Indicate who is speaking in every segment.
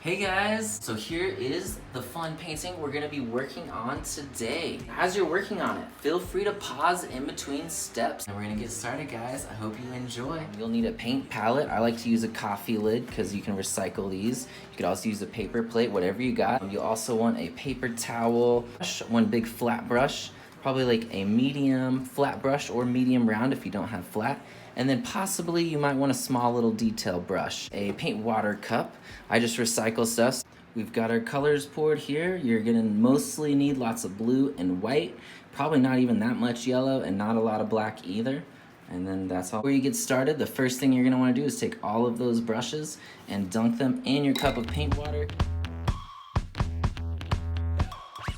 Speaker 1: Hey guys, so here is the fun painting we're gonna be working on today. As you're working on it, feel free to pause in between steps. And we're gonna get started, guys. I hope you enjoy. You'll need a paint palette. I like to use a coffee lid because you can recycle these. You could also use a paper plate, whatever you got. You'll also want a paper towel, one big flat brush, probably like a medium flat brush or medium round if you don't have flat. And then possibly you might want a small little detail brush. A paint water cup. I just recycle stuff. We've got our colors poured here. You're gonna mostly need lots of blue and white. Probably not even that much yellow and not a lot of black either. And then that's all. Before you get started, the first thing you're gonna wanna do is take all of those brushes and dunk them in your cup of paint water.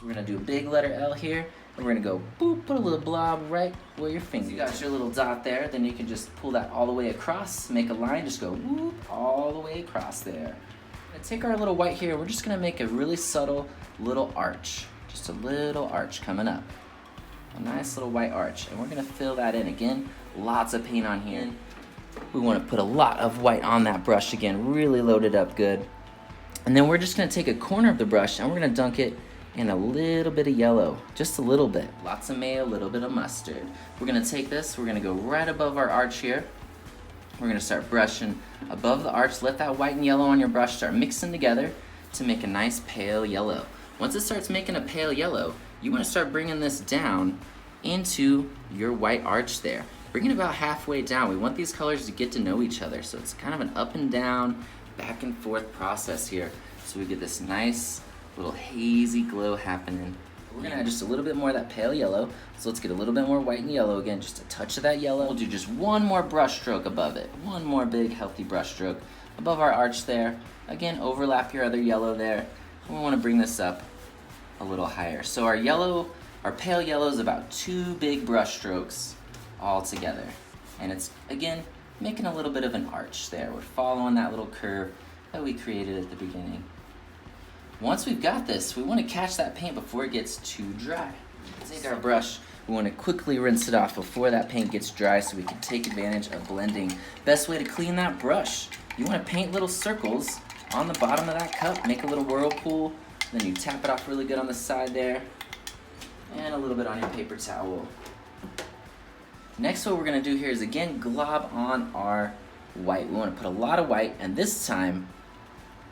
Speaker 1: We're gonna do a big letter L here. And we're gonna go boop, put a little blob right where your finger. You got your little dot there, then you can just pull that all the way across, make a line, just go whoop, all the way across there. And take our little white here, we're just gonna make a really subtle little arch. Just a little arch coming up. A nice little white arch, and we're gonna fill that in. Again, lots of paint on here. We wanna put a lot of white on that brush again, really load it up good. And then we're just gonna take a corner of the brush and we're gonna dunk it and a little bit of yellow, just a little bit. Lots of mayo, a little bit of mustard. We're gonna take this, we're gonna go right above our arch here. We're gonna start brushing above the arch. Let that white and yellow on your brush start mixing together to make a nice pale yellow. Once it starts making a pale yellow, you wanna start bringing this down into your white arch there. Bring it about halfway down. We want these colors to get to know each other, so it's kind of an up and down, back and forth process here. So we get this nice, little hazy glow happening. We're gonna add just a little bit more of that pale yellow. So let's get a little bit more white and yellow again, just a touch of that yellow. We'll do just one more brush stroke above it. One more big healthy brush stroke above our arch there. Again, overlap your other yellow there. And we wanna bring this up a little higher. So our pale yellow is about 2 big brush strokes all together. And it's, again, making a little bit of an arch there. We're following that little curve that we created at the beginning. Once we've got this, we want to catch that paint before it gets too dry. Take our brush, we want to quickly rinse it off before that paint gets dry so we can take advantage of blending. Best way to clean that brush, you want to paint little circles on the bottom of that cup, make a little whirlpool, then you tap it off really good on the side there, and a little bit on your paper towel. Next, what we're going to do here is again glob on our white. We want to put a lot of white, and this time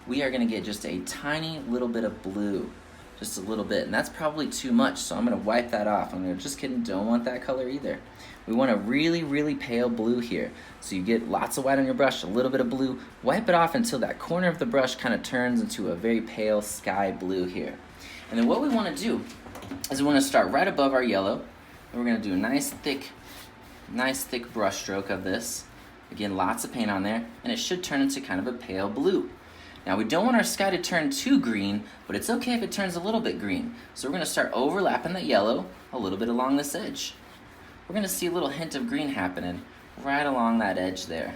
Speaker 1: we are gonna get just a tiny little bit of blue, just a little bit, and that's probably too much, so I'm gonna wipe that off. I'm gonna, just kidding, don't want that color either. We want a really, really pale blue here. So you get lots of white on your brush, a little bit of blue, wipe it off until that corner of the brush kind of turns into a very pale sky blue here. And then what we wanna do is we wanna start right above our yellow, and we're gonna do a nice thick brush stroke of this. Again, lots of paint on there, and it should turn into kind of a pale blue. Now we don't want our sky to turn too green, but it's okay if it turns a little bit green. So we're gonna start overlapping that yellow a little bit along this edge. We're gonna see a little hint of green happening right along that edge there.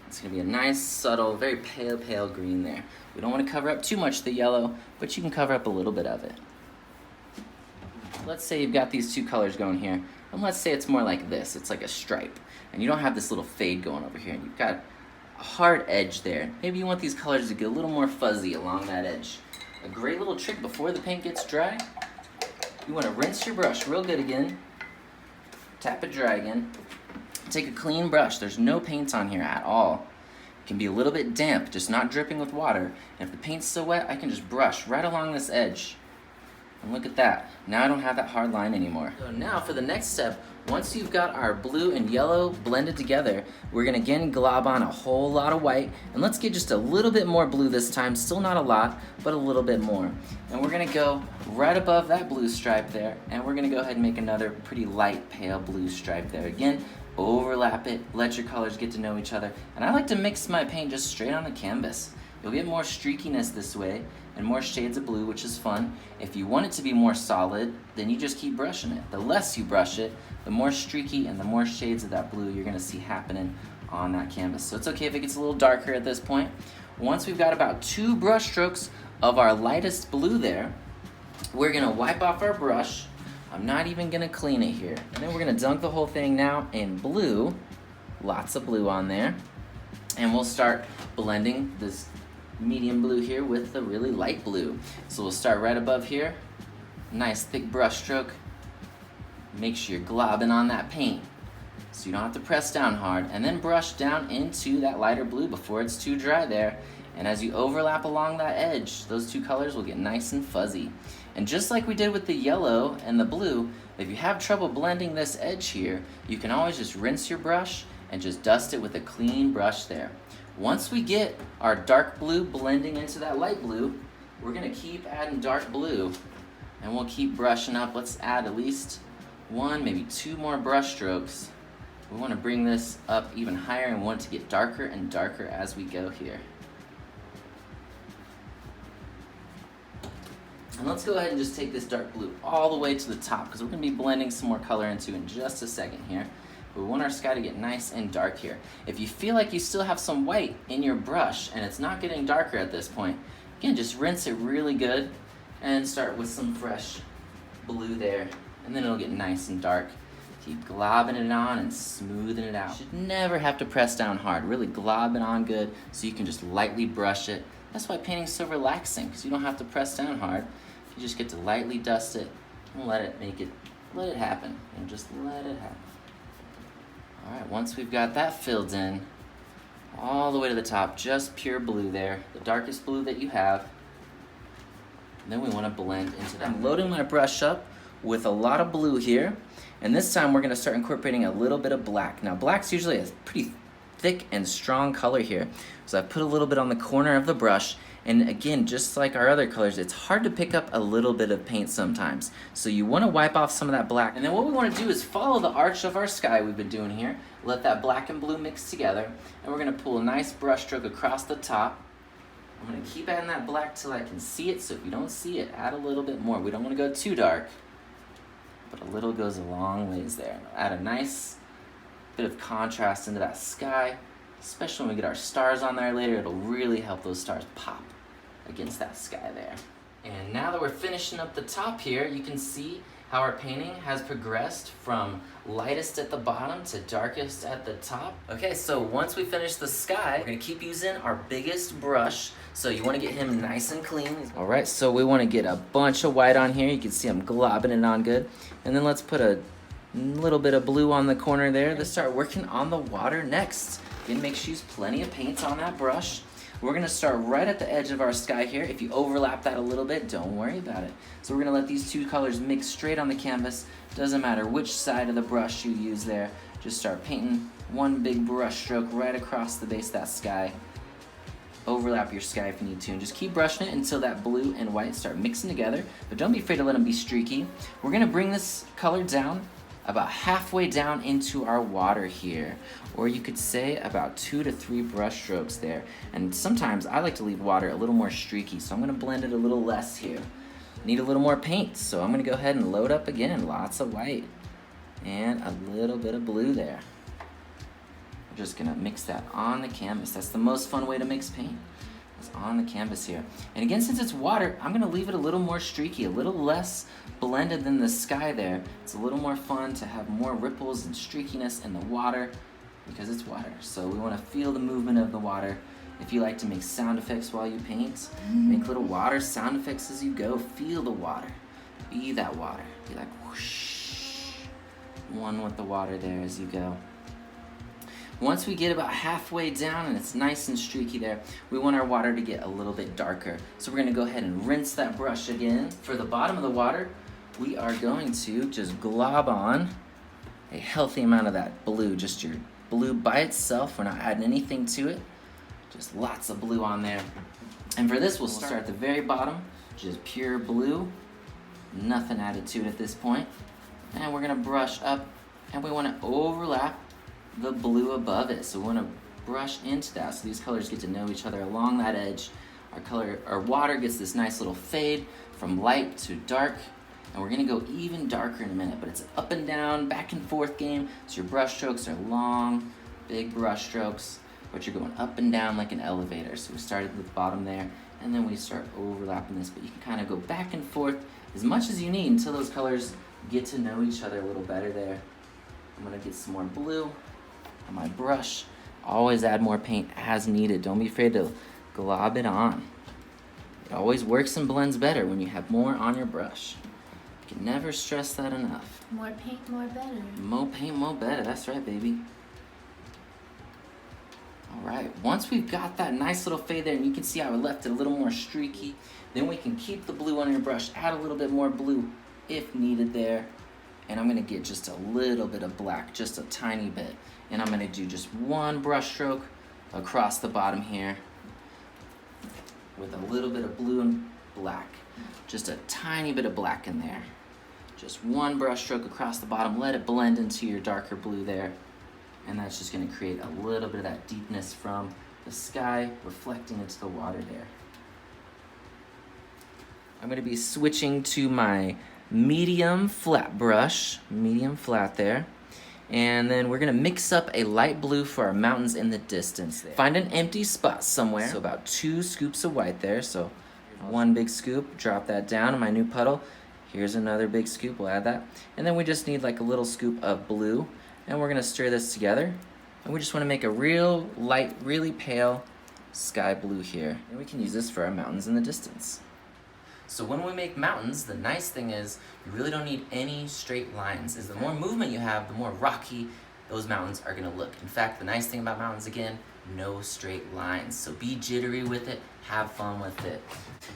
Speaker 1: It's gonna be a nice, subtle, very pale green there. We don't wanna cover up too much of the yellow, but you can cover up a little bit of it. Let's say you've got these two colors going here, and let's say it's more like this. It's like a stripe, and you don't have this little fade going over here, and you've got a hard edge there. Maybe you want these colors to get a little more fuzzy along that edge. A great little trick before the paint gets dry, you want to rinse your brush real good again, tap it dry again, take a clean brush. There's no paint on here at all. It can be a little bit damp, just not dripping with water, and if the paint's so wet, I can just brush right along this edge. And look at that, now I don't have that hard line anymore. So now for the next step, once you've got our blue and yellow blended together, we're gonna again glob on a whole lot of white, and let's get just a little bit more blue this time, still not a lot, but a little bit more. And we're gonna go right above that blue stripe there, and we're gonna go ahead and make another pretty light pale blue stripe there. Again, overlap it, let your colors get to know each other, and I like to mix my paint just straight on the canvas. You'll get more streakiness this way, and more shades of blue, which is fun. If you want it to be more solid, then you just keep brushing it. The less you brush it, the more streaky and the more shades of that blue you're gonna see happening on that canvas. So it's okay if it gets a little darker at this point. Once we've got about 2 brush strokes of our lightest blue there, we're gonna wipe off our brush. I'm not even gonna clean it here. And then we're gonna dunk the whole thing now in blue, lots of blue on there. And we'll start blending this medium blue here with the really light blue. So we'll start right above here. Nice thick brush stroke. Make sure you're globbing on that paint so you don't have to press down hard, and then brush down into that lighter blue before it's too dry there. And as you overlap along that edge, those two colors will get nice and fuzzy. And just like we did with the yellow and the blue, if you have trouble blending this edge here, you can always just rinse your brush and just dust it with a clean brush there. Once we get our dark blue blending into that light blue, we're gonna keep adding dark blue, and we'll keep brushing up. Let's add at least one, maybe two more brush strokes. We want to bring this up even higher and want it to get darker and darker as we go here. And let's go ahead and just take this dark blue all the way to the top, because we're going to be blending some more color into in just a second here. We want our sky to get nice and dark here. If you feel like you still have some white in your brush and it's not getting darker at this point, again, just rinse it really good and start with some fresh blue there, and then it'll get nice and dark. Keep globbing it on and smoothing it out. You should never have to press down hard. Really glob it on good so you can just lightly brush it. That's why painting's so relaxing, because you don't have to press down hard. You just get to lightly dust it and let it happen, and just let it happen. All right, once we've got that filled in, all the way to the top, just pure blue there, the darkest blue that you have. And then we want to blend into that. I'm loading my brush up with a lot of blue here, and this time we're going to start incorporating a little bit of black. Now black's usually a pretty thick and strong color here, so I put a little bit on the corner of the brush, and again, just like our other colors, it's hard to pick up a little bit of paint sometimes, so you want to wipe off some of that black. And then what we want to do is follow the arch of our sky we've been doing here, let that black and blue mix together, and we're going to pull a nice brush stroke across the top. I'm going to keep adding that black till I can see it, so if you don't see it, add a little bit more. We don't want to go too dark, but a little goes a long ways there. Add a nice bit of contrast into that sky, especially when we get our stars on there later. It'll really help those stars pop against that sky there. And now that we're finishing up the top here, you can see how our painting has progressed from lightest at the bottom to darkest at the top. Okay, so once we finish the sky, we're gonna keep using our biggest brush. So you wanna get him nice and clean. All right, so we wanna get a bunch of white on here. You can see I'm globbing it on good. And then let's put a little bit of blue on the corner there. Let's start working on the water next. Again, make sure you use plenty of paints on that brush. We're gonna start right at the edge of our sky here. If you overlap that a little bit, don't worry about it. So we're gonna let these two colors mix straight on the canvas. Doesn't matter which side of the brush you use there. Just start painting one big brush stroke right across the base of that sky. Overlap your sky if you need to, and just keep brushing it until that blue and white start mixing together. But don't be afraid to let them be streaky. We're gonna bring this color down about halfway down into our water here, or you could say about 2 to 3 brush strokes there. And sometimes I like to leave water a little more streaky, so I'm gonna blend it a little less here. Need a little more paint, so I'm gonna go ahead and load up again. Lots of white and a little bit of blue there. We're just gonna mix that on the canvas. That's the most fun way to mix paint, is on the canvas here. And again, since it's water, I'm gonna leave it a little more streaky, a little less blended than the sky there. It's a little more fun to have more ripples and streakiness in the water because it's water. So we wanna feel the movement of the water. If you like to make sound effects while you paint, make little water sound effects as you go. Feel the water, be that water. Be like whoosh, one with the water there as you go. Once we get about halfway down and it's nice and streaky there, we want our water to get a little bit darker. So we're gonna go ahead and rinse that brush again. For the bottom of the water, we are going to just glob on a healthy amount of that blue, just your blue by itself. We're not adding anything to it, just lots of blue on there. And for this, we'll start at the very bottom, just pure blue, nothing added to it at this point. And we're gonna brush up, and we wanna overlap the blue above it. So we want to brush into that so these colors get to know each other along that edge. Our water gets this nice little fade from light to dark, and we're going to go even darker in a minute, but it's an up and down, back and forth game. So your brush strokes are long, big brush strokes, but you're going up and down like an elevator. So we started at the bottom there, and then we start overlapping this, but you can kind of go back and forth as much as you need until those colors get to know each other a little better there. I'm going to get some more blue on my brush. Always add more paint as needed. Don't be afraid to glob it on. It always works and blends better when you have more on your brush. You can never stress that enough.
Speaker 2: More paint, more better.
Speaker 1: More paint, more better. That's right, baby. All right, once we've got that nice little fade there, and you can see how I left it a little more streaky, then we can keep the blue on your brush, add a little bit more blue if needed there. And I'm gonna get just a little bit of black, just a tiny bit. And I'm gonna do just one brush stroke across the bottom here with a little bit of blue and black. Just a tiny bit of black in there. Just one brush stroke across the bottom, let it blend into your darker blue there. And that's just gonna create a little bit of that deepness from the sky reflecting into the water there. I'm gonna be switching to my medium flat brush, medium flat there. And then we're gonna mix up a light blue for our mountains in the distance there. Find an empty spot somewhere. So about 2 scoops of white there. So 1 big scoop, drop that down in my new puddle. Here's another big scoop, we'll add that. And then we just need like a little scoop of blue. And we're gonna stir this together. And we just wanna make a real light, really pale sky blue here. And we can use this for our mountains in the distance. So when we make mountains, the nice thing is you really don't need any straight lines. Is the more movement you have, the more rocky those mountains are gonna look. In fact, the nice thing about mountains, again, no straight lines. So be jittery with it, have fun with it.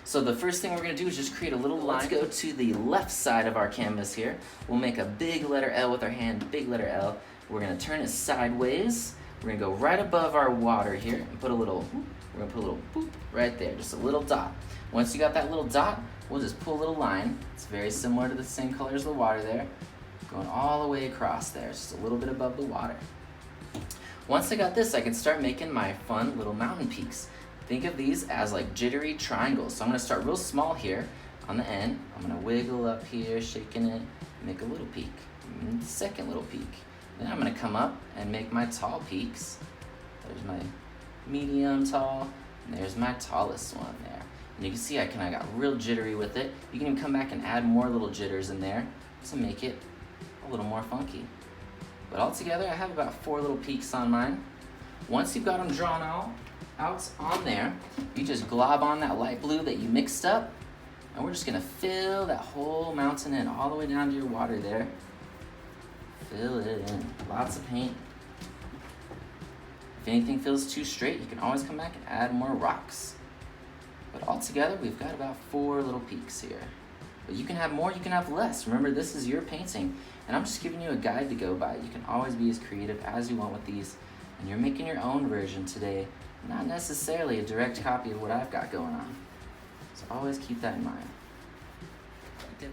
Speaker 1: So the first thing we're gonna do is just create a little line. Let's go to the left side of our canvas here. We'll make a big letter L with our hand, big letter L. We're gonna turn it sideways. We're gonna go right above our water here and put a little, we're gonna put a little boop right there, just a little dot. Once you got that little dot, we'll just pull a little line. It's very similar to the same color as the water there, going all the way across there, just a little bit above the water. Once I got this, I can start making my fun little mountain peaks. Think of these as like jittery triangles. So I'm gonna start real small here on the end. I'm gonna wiggle up here, shaking it, make a little peak, and the second little peak. Then I'm gonna come up and make my tall peaks. There's my medium tall, and there's my tallest one there. And you can see I got real jittery with it. You can even come back and add more little jitters in there to make it a little more funky. But all together, I have about 4 little peaks on mine. Once you've got them drawn out on there, you just glob on that light blue that you mixed up, and we're just gonna fill that whole mountain in, all the way down to your water there. Fill it in, lots of paint. If anything feels too straight, you can always come back and add more rocks. But all together, we've got about 4 little peaks here. But you can have more, you can have less. Remember, this is your painting, and I'm just giving you a guide to go by. You can always be as creative as you want with these, and you're making your own version today, not necessarily a direct copy of what I've got going on. So always keep that in mind.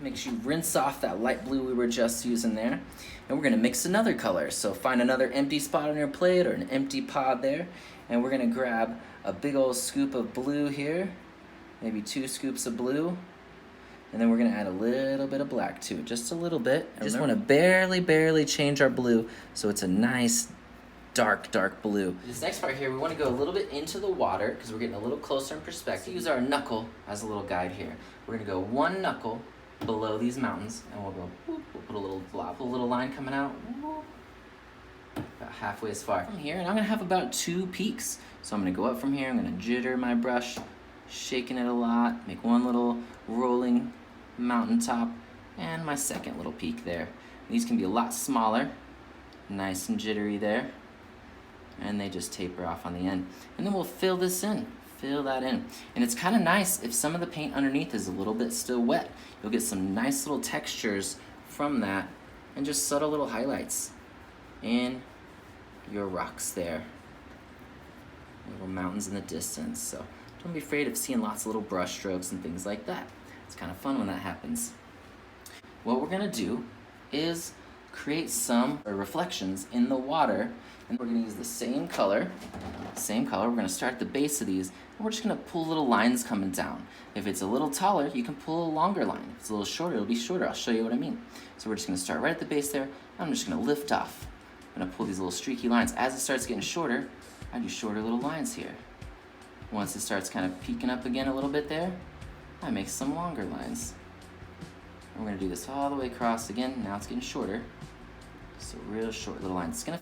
Speaker 1: Make sure you rinse off that light blue we were just using there, and we're gonna mix another color. So find another empty spot on your plate or an empty pod there, and we're gonna grab a big old scoop of blue here, maybe 2 scoops of blue, and then we're gonna add a little bit of black to it, just a little bit. I just wanna barely change our blue so it's a nice dark blue. This next part here, we wanna go a little bit into the water because we're getting a little closer in perspective. Use our knuckle as a little guide here. We're gonna go 1 knuckle below these mountains, and we'll go, whoop, we'll put a little blob, a little line coming out, whoop, about halfway as far from here, and I'm gonna have about 2 peaks. So I'm gonna go up from here, I'm gonna jitter my brush, shaking it a lot, make 1 little rolling mountaintop, and my second little peak there. These can be a lot smaller, nice and jittery there, and they just taper off on the end. And then we'll fill this in. Fill that in. And it's kind of nice if some of the paint underneath is a little bit still wet. You'll get some nice little textures from that and just subtle little highlights in your rocks there. Little mountains in the distance. So don't be afraid of seeing lots of little brush strokes and things like that. It's kind of fun when that happens. What we're gonna do is create some reflections in the water, and we're gonna use the same color. We're gonna start at the base of these, and we're just gonna pull little lines coming down. If it's a little taller, you can pull a longer line. If it's a little shorter, it'll be shorter. I'll show you what I mean. So we're just gonna start right at the base there. I'm just gonna lift off. I'm gonna pull these little streaky lines. As it starts getting shorter, I do shorter little lines here. Once it starts kind of peeking up again a little bit there, I make some longer lines. And we're gonna do this all the way across again. Now it's getting shorter. So real short little lines. It's gonna